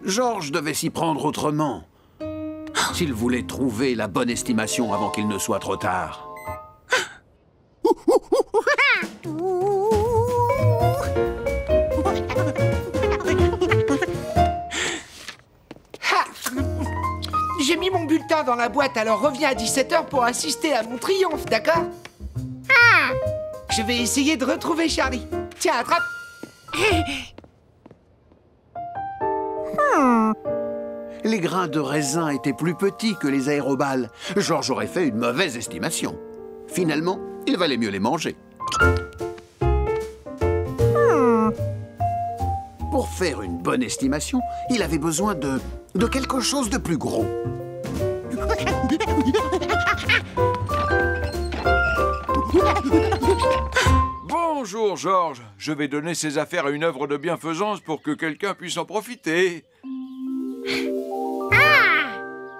Georges devait s'y prendre autrement. S'il voulait trouver la bonne estimation avant qu'il ne soit trop tard. J'ai mis mon bulletin dans la boîte, alors reviens à 17 h pour assister à mon triomphe, d'accord? Je vais essayer de retrouver Charlie. Tiens, attrape. Les grains de raisin étaient plus petits que les aérobales. Georges aurait fait une mauvaise estimation. Finalement, il valait mieux les manger. Pour faire une bonne estimation, il avait besoin de quelque chose de plus gros. Bonjour, Georges. Je vais donner ces affaires à une œuvre de bienfaisance pour que quelqu'un puisse en profiter.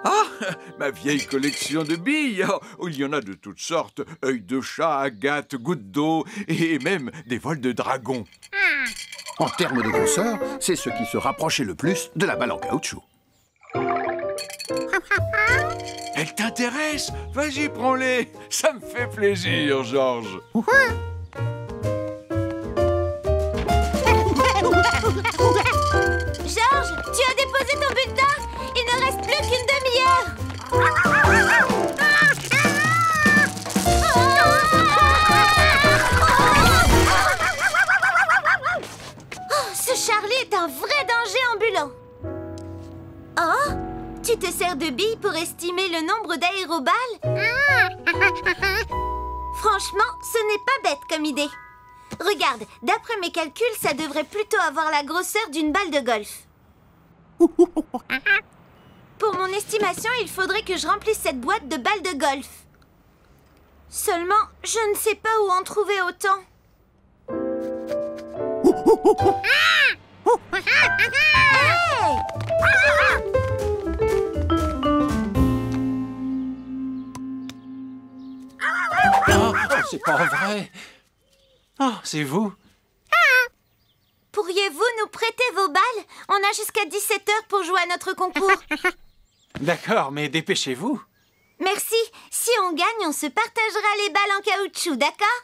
Ah, ma vieille collection de billes. Oh, il y en a de toutes sortes. Œil de chat, agate, goutte d'eau et même des voiles de dragon. En termes de grosseur, c'est ce qui se rapprochait le plus de la balle en caoutchouc. Elle t'intéresse? Vas-y, prends-les. Ça me fait plaisir, Georges. Georges, tu as déposé ton bulletin? Il ne reste plus qu'une demi-heure. Oh, ce Charlie est un vrai danger ambulant. Oh, tu te sers de billes pour estimer le nombre d'aéroballes? Franchement, ce n'est pas bête comme idée. Regarde, d'après mes calculs, ça devrait plutôt avoir la grosseur d'une balle de golf. Pour mon estimation, il faudrait que je remplisse cette boîte de balles de golf. Seulement, je ne sais pas où en trouver autant. Hey! Oh, c'est pas vrai. Oh, c'est vous? Pourriez-vous nous prêter vos balles? On a jusqu'à 17 h pour jouer à notre concours. D'accord, mais dépêchez-vous. Merci. Si on gagne, on se partagera les balles en caoutchouc, d'accord?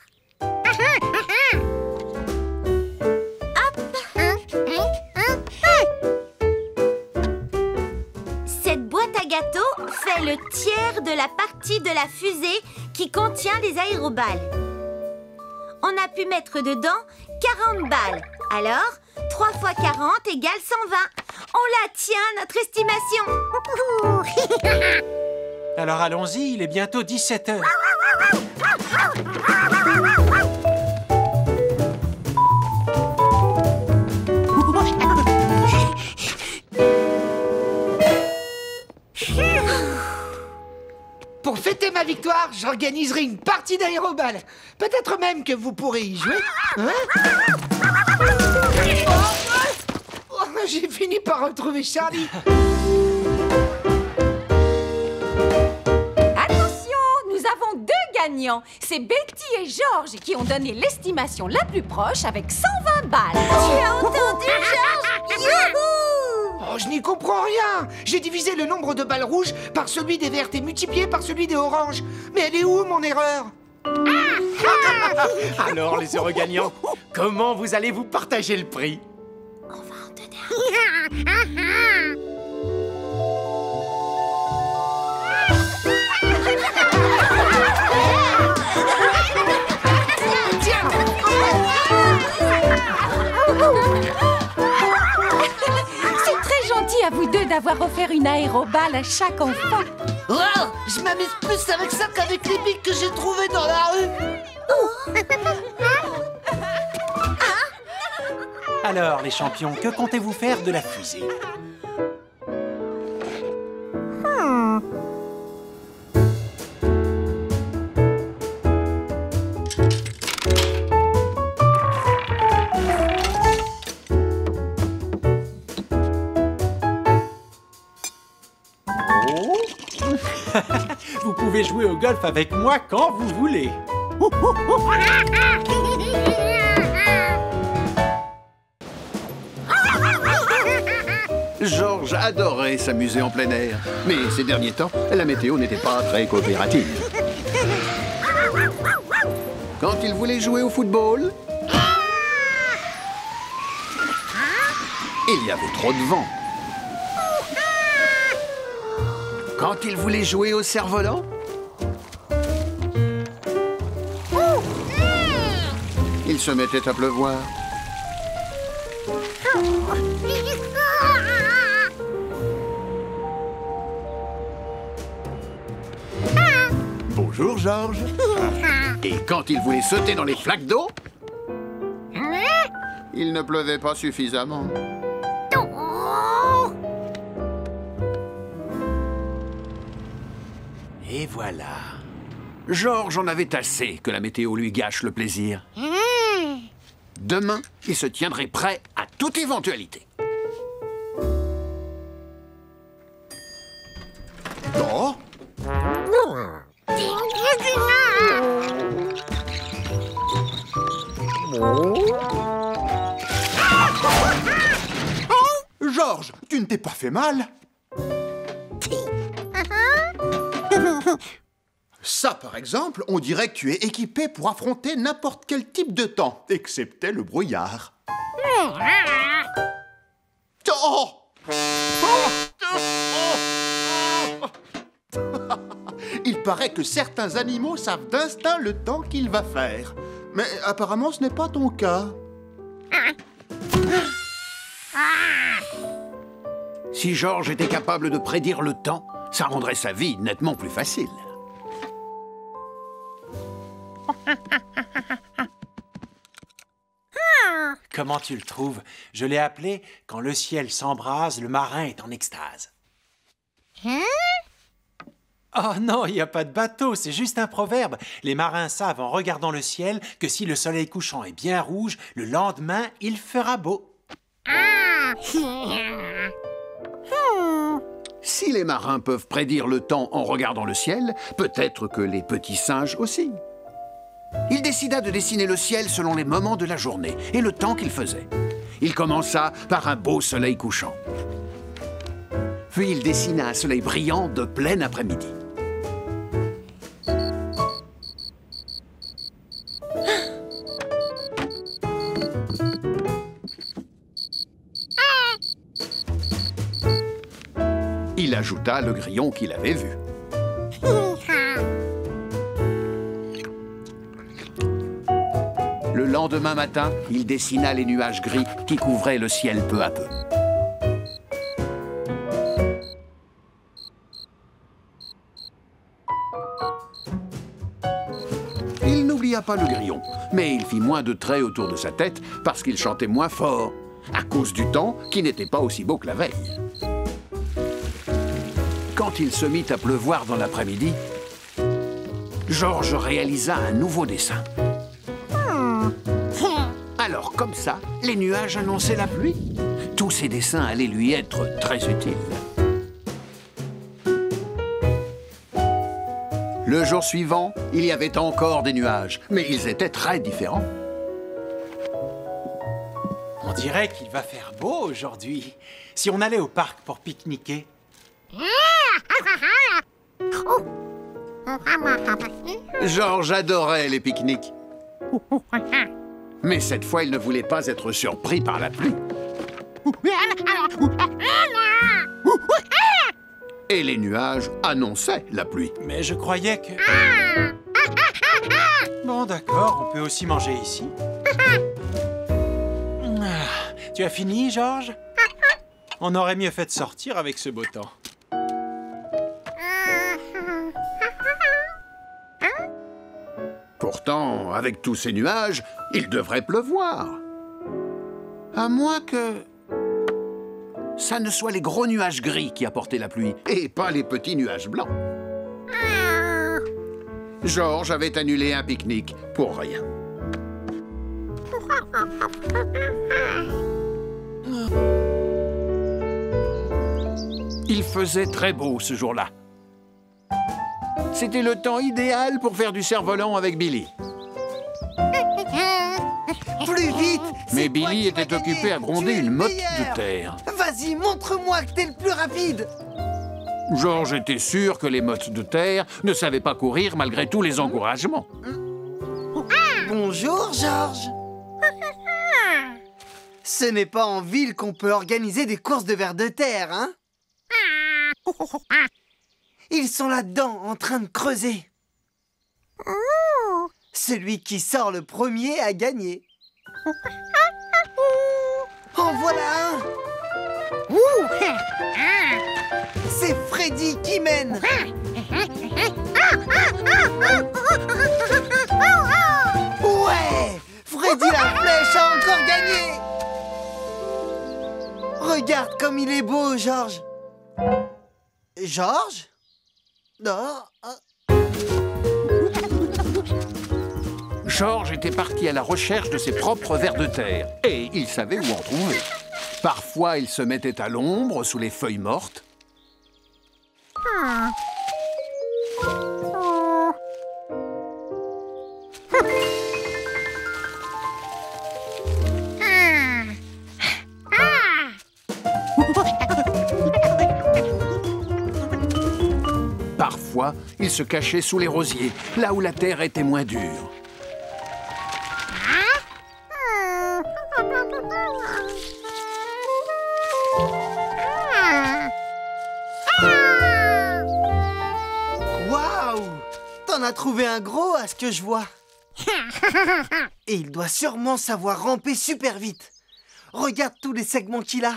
Cette boîte à gâteaux fait le tiers de la partie de la fusée qui contient les aéroballes. On a pu mettre dedans 40 balles. Alors, 3 fois 40 égale 120. On la tient, notre estimation. Alors allons-y, il est bientôt 17 h. Pour fêter ma victoire, j'organiserai une partie d'aérobal. Peut-être même que vous pourrez y jouer. Hein? Oh, j'ai fini par retrouver Charlie. Attention, nous avons 2 gagnants. C'est Betty et Georges qui ont donné l'estimation la plus proche avec 120 balles. Tu as entendu, Georges? Youhou! Oh, je n'y comprends rien. J'ai divisé le nombre de balles rouges par celui des vertes et multiplié par celui des oranges. Mais elle est où, mon erreur? Alors, les heureux gagnants, comment vous allez vous partager le prix? On va en donner C'est très gentil à vous deux d'avoir offert une aéroballe à chaque enfant. Oh, je m'amuse plus avec ça qu'avec les billes que j'ai trouvées dans la rue. Alors, les champions, que comptez-vous faire de la fusée? Vous pouvez jouer au golf avec moi quand vous voulez. Georges adorait s'amuser en plein air. Mais ces derniers temps, la météo n'était pas très coopérative. Quand il voulait jouer au football, il y avait trop de vent. Quand il voulait jouer au cerf-volant, il se mettait à pleuvoir. Bonjour, Georges. Et quand il voulait sauter dans les flaques d'eau, il ne pleuvait pas suffisamment. Et voilà. Georges en avait assez que la météo lui gâche le plaisir. Demain, il se tiendrait prêt à toute éventualité. Oh, Georges, tu ne t'es pas fait mal? Ça, par exemple, on dirait que tu es équipé pour affronter n'importe quel type de temps, excepté le brouillard. Oh! Il paraît que certains animaux savent d'instinct le temps qu'il va faire. Mais apparemment, ce n'est pas ton cas. Si Georges était capable de prédire le temps, ça rendrait sa vie nettement plus facile. Comment tu le trouves? Je l'ai appelé « Quand le ciel s'embrase, le marin est en extase ». Oh non, il n'y a pas de bateau, c'est juste un proverbe. Les marins savent en regardant le ciel que si le soleil couchant est bien rouge, le lendemain, il fera beau. Si les marins peuvent prédire le temps en regardant le ciel, peut-être que les petits singes aussi. Il décida de dessiner le ciel selon les moments de la journée et le temps qu'il faisait. Il commença par un beau soleil couchant. Puis il dessina un soleil brillant de plein après-midi. Il ajouta le grillon qu'il avait vu. Le lendemain matin, il dessina les nuages gris qui couvraient le ciel peu à peu. Il n'oublia pas le grillon, mais il fit moins de traits autour de sa tête parce qu'il chantait moins fort, à cause du temps qui n'était pas aussi beau que la veille. Quand il se mit à pleuvoir dans l'après-midi, Georges réalisa un nouveau dessin. Alors, comme ça, les nuages annonçaient la pluie. Tous ces dessins allaient lui être très utiles. Le jour suivant, il y avait encore des nuages, mais ils étaient très différents. On dirait qu'il va faire beau aujourd'hui. Si on allait au parc pour pique-niquer. Georges adorait les pique-niques. Mais cette fois, il ne voulait pas être surpris par la pluie. Et les nuages annonçaient la pluie. Mais je croyais que... Bon, d'accord, on peut aussi manger ici. Tu as fini, Georges? On aurait mieux fait de sortir avec ce beau temps. Pourtant, avec tous ces nuages, il devrait pleuvoir. À moins que... ça ne soit les gros nuages gris qui apportaient la pluie, et pas les petits nuages blancs. Georges avait annulé un pique-nique pour rien. Il faisait très beau ce jour-là. C'était le temps idéal pour faire du cerf-volant avec Billy. Plus vite! Mais Billy était occupé à gronder une motte de terre. Vas-y! Vas-y, montre-moi que t'es le plus rapide. Georges était sûr que les mottes de terre ne savaient pas courir malgré tous les encouragements. Bonjour, Georges. Ce n'est pas en ville qu'on peut organiser des courses de vers de terre, hein? Ils sont là-dedans, en train de creuser. Celui qui sort le premier a gagné. En voilà un! C'est Freddy qui mène! Ouais! Freddy la flèche a encore gagné! Regarde comme il est beau, Georges! Georges? Non? Georges était parti à la recherche de ses propres vers de terre et il savait où en trouver. Parfois, il se mettait à l'ombre sous les feuilles mortes. Parfois, il se cachait sous les rosiers, là où la terre était moins dure. Waouh! T'en as trouvé un gros à ce que je vois. Et il doit sûrement savoir ramper super vite. Regarde tous les segments qu'il a.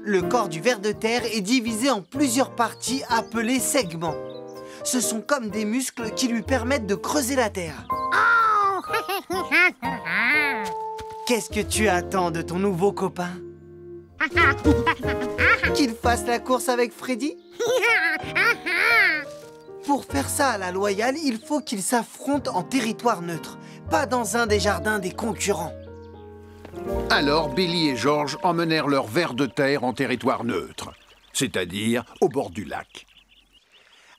Le corps du ver de terre est divisé en plusieurs parties appelées segments. Ce sont comme des muscles qui lui permettent de creuser la terre. Qu'est-ce que tu attends de ton nouveau copain? Qu'il fasse la course avec Freddy? Pour faire ça à la loyale, il faut qu'ils s'affrontent en territoire neutre, pas dans un des jardins des concurrents. Alors, Billy et Georges emmenèrent leur ver de terre en territoire neutre, c'est-à-dire au bord du lac.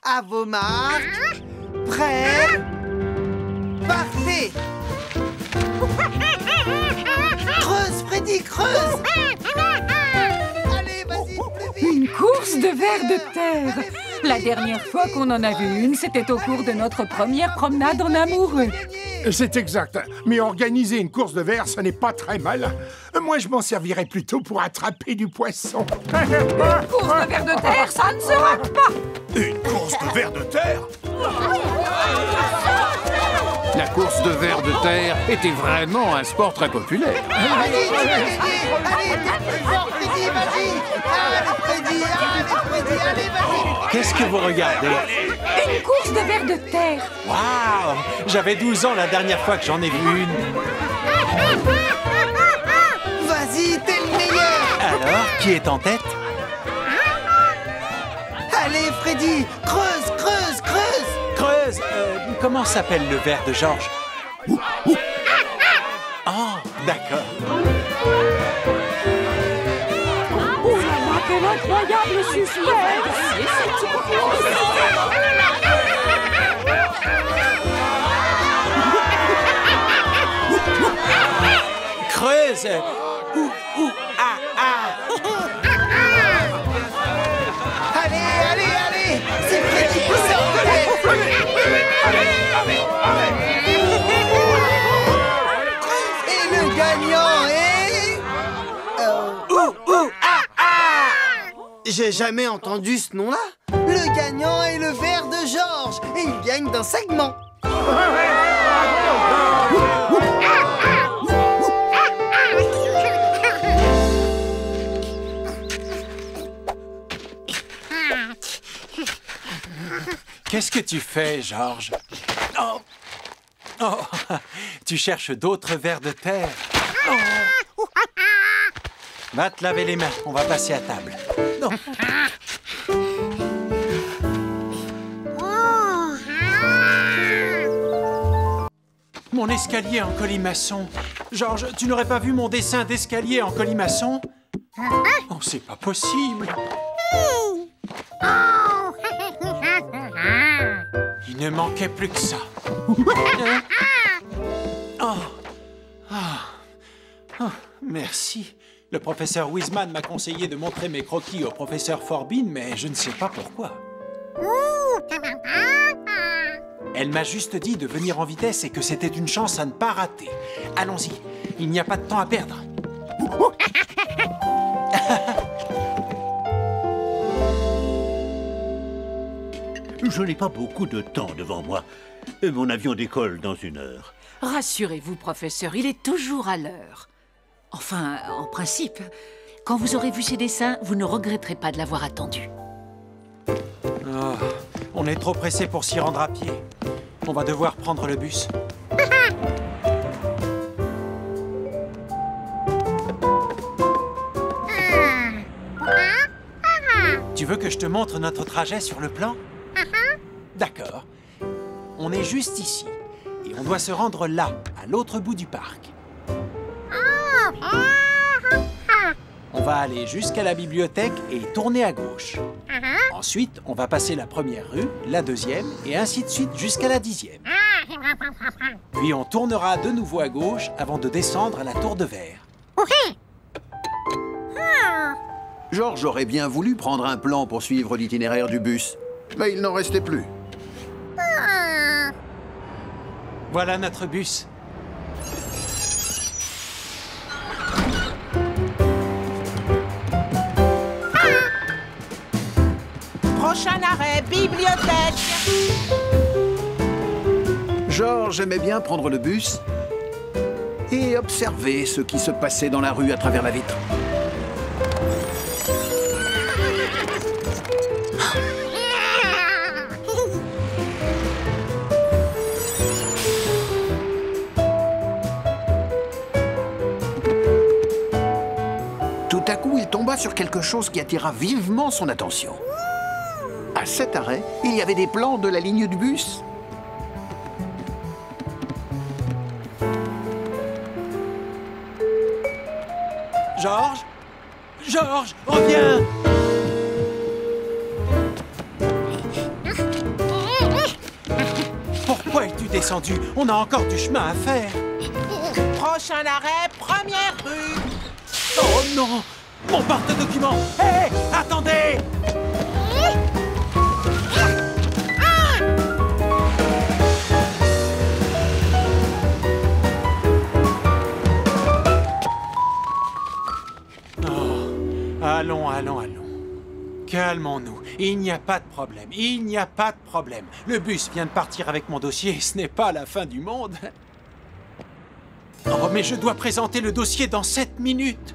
À vos marques, prêts, partez! Creuse, Freddy, creuse! Allez, vas-y, plus vite! Une course de vers de terre. La dernière fois qu'on en a vu une, c'était au cours de notre première promenade en amoureux. C'est exact. Mais organiser une course de vers, ce n'est pas très mal. Moi, je m'en servirais plutôt pour attraper du poisson. Une course de vers de terre, ça ne se rate pas. Une course de vers de terre? La course de vers de terre était vraiment un sport très populaire. Allez, t'es fort, Freddy, vas-y! Allez, Freddy, allez, vas-y! Qu'est-ce que vous regardez? Une course de vers de terre. Waouh! J'avais 12 ans la dernière fois que j'en ai vu une. Vas-y, t'es le meilleur! Alors, qui est en tête? Allez, Freddy, creuse, creuse, creuse! Creuse! Comment s'appelle le ver de Georges? Oh, d'accord. Oh là là, quel incroyable suspense. Creuse! Allez! C'est Freddy qui sort de tête! Et le gagnant est... J'ai jamais entendu ce nom-là. Le gagnant est le ver de Georges et il gagne d'un segment. Qu'est-ce que tu fais, Georges? Oh! Oh! Tu cherches d'autres vers de terre? Oh. Va te laver les mains, on va passer à table. Non. Mon escalier en colimaçon. Georges, tu n'aurais pas vu mon dessin d'escalier en colimaçon? Oh, c'est pas possible. Il ne manquait plus que ça. Oh. Oh. Oh. Merci. Le professeur Wiseman m'a conseillé de montrer mes croquis au professeur Forbin, mais je ne sais pas pourquoi. Elle m'a juste dit de venir en vitesse et que c'était une chance à ne pas rater. Allons-y, il n'y a pas de temps à perdre. Je n'ai pas beaucoup de temps devant moi. Mon avion décolle dans 1 heure. Rassurez-vous, professeur, il est toujours à l'heure. Enfin, en principe, quand vous aurez vu ses dessins, vous ne regretterez pas de l'avoir attendu. Oh, on est trop pressé pour s'y rendre à pied. On va devoir prendre le bus. Tu veux que je te montre notre trajet sur le plan? D'accord. On est juste ici. Et on doit se rendre là, à l'autre bout du parc. On va aller jusqu'à la bibliothèque et tourner à gauche. Ensuite, on va passer la première rue, la deuxième, et ainsi de suite jusqu'à la 10e. Puis on tournera de nouveau à gauche avant de descendre à la tour de verre. Georges aurait bien voulu prendre un plan pour suivre l'itinéraire du bus, mais il n'en restait plus. Voilà notre bus. Prochain arrêt, bibliothèque. Georges aimait bien prendre le bus et observer ce qui se passait dans la rue à travers la vitre. Tout à coup, il tomba sur quelque chose qui attira vivement son attention. À cet arrêt, il y avait des plans de la ligne du bus. Georges? Georges, reviens! Pourquoi es-tu descendu? On a encore du chemin à faire. Prochain arrêt, première rue. Oh non! Mon porte-document! Hé! Attendez! Allons, allons, allons. Calmons-nous. Il n'y a pas de problème. Il n'y a pas de problème. Le bus vient de partir avec mon dossier. Ce n'est pas la fin du monde. Oh, mais je dois présenter le dossier dans 7 minutes.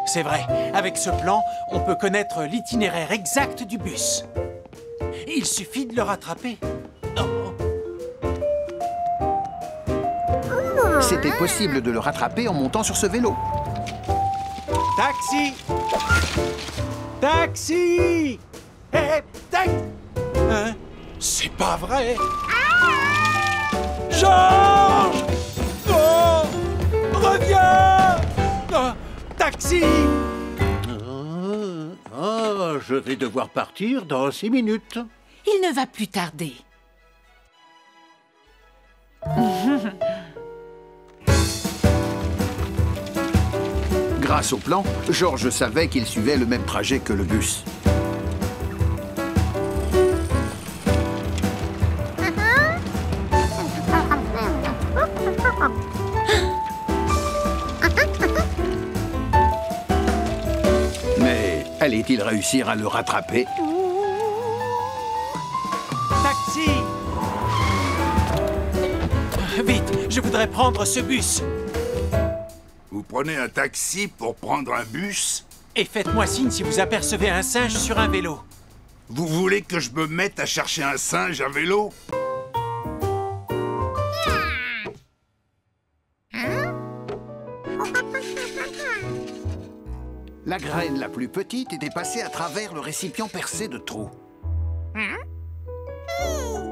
C'est vrai. Avec ce plan, on peut connaître l'itinéraire exact du bus. Il suffit de le rattraper. C'était possible de le rattraper en montant sur ce vélo. Taxi! Taxi! Hé, hein? C'est pas vrai! Georges! Oh! Reviens! Oh, taxi! Je vais devoir partir dans 6 minutes. Il ne va plus tarder. Grâce au plan, Georges savait qu'il suivait le même trajet que le bus. Mais allait-il réussir à le rattraper? Taxi! Vite, je voudrais prendre ce bus. Vous prenez un taxi pour prendre un bus? Et faites-moi signe si vous apercevez un singe sur un vélo. Vous voulez que je me mette à chercher un singe à vélo? La graine la plus petite était passée à travers le récipient percé de trous.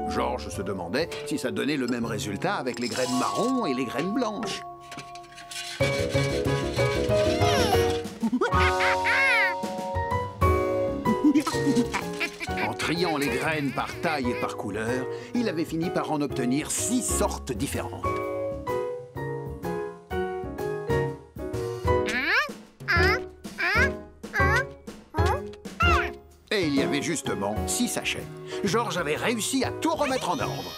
Georges se demandait si ça donnait le même résultat avec les graines marron et les graines blanches. En triant les graines par taille et par couleur, il avait fini par en obtenir 6 sortes différentes. Et il y avait justement 6 sachets. Georges avait réussi à tout remettre en ordre.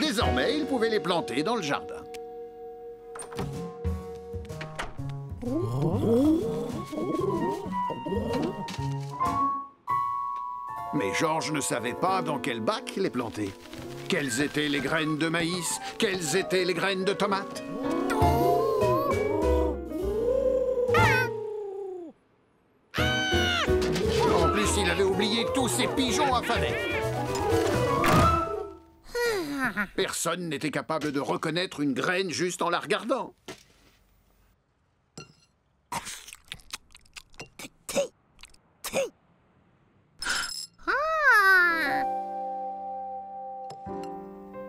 Désormais, il pouvait les planter dans le jardin. Mais Georges ne savait pas dans quel bac les planter. Quelles étaient les graines de maïs? Quelles étaient les graines de tomates? En plus, il avait oublié tous ces pigeons affamés. Personne n'était capable de reconnaître une graine juste en la regardant.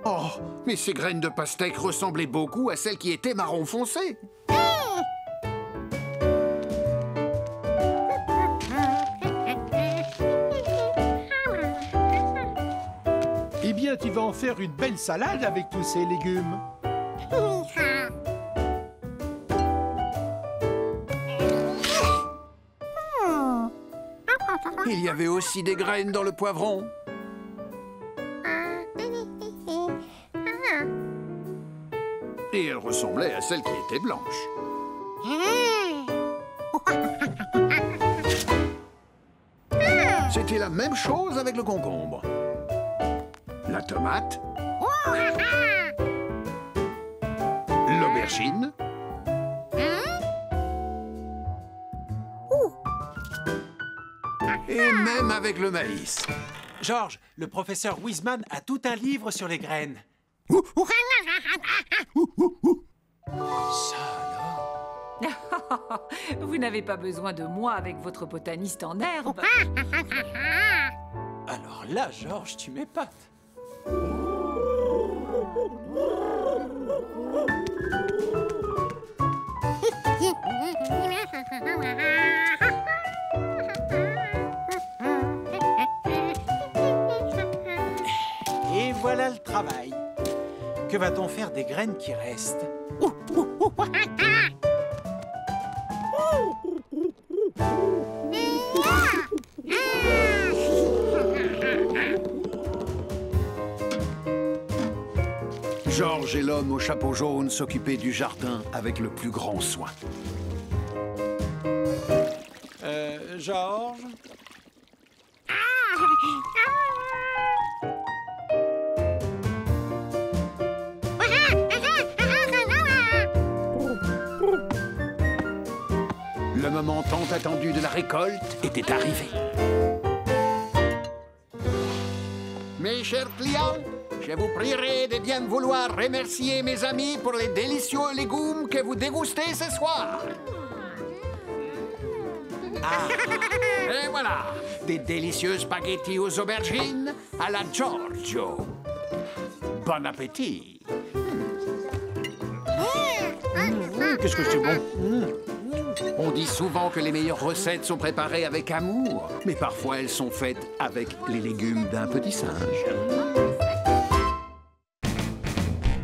Oh, mais ces graines de pastèque ressemblaient beaucoup à celles qui étaient marron foncé. Eh bien, tu vas en faire une belle salade avec tous ces légumes. Il y avait aussi des graines dans le poivron. Et elles ressemblaient à celles qui étaient blanches. C'était la même chose avec le concombre. La tomate. L'aubergine. Et même avec le maïs. Georges, le professeur Wiseman a tout un livre sur les graines. Vous n'avez pas besoin de moi avec votre botaniste en herbe. Alors là, Georges, tu m'épates. Et voilà le travail. Que va-t-on faire des graines qui restent? Georges et l'homme au chapeau jaune s'occupaient du jardin avec le plus grand soin. Georges? Le moment tant attendu de la récolte était arrivé. Mes chers clients, je vous prierai de bien vouloir remercier mes amis pour les délicieux légumes que vous dégustez ce soir. Et voilà, des délicieux spaghettis aux aubergines à la Giorgio. Bon appétit. Qu'est-ce que c'est bon. On dit souvent que les meilleures recettes sont préparées avec amour, mais parfois elles sont faites avec les légumes d'un petit singe.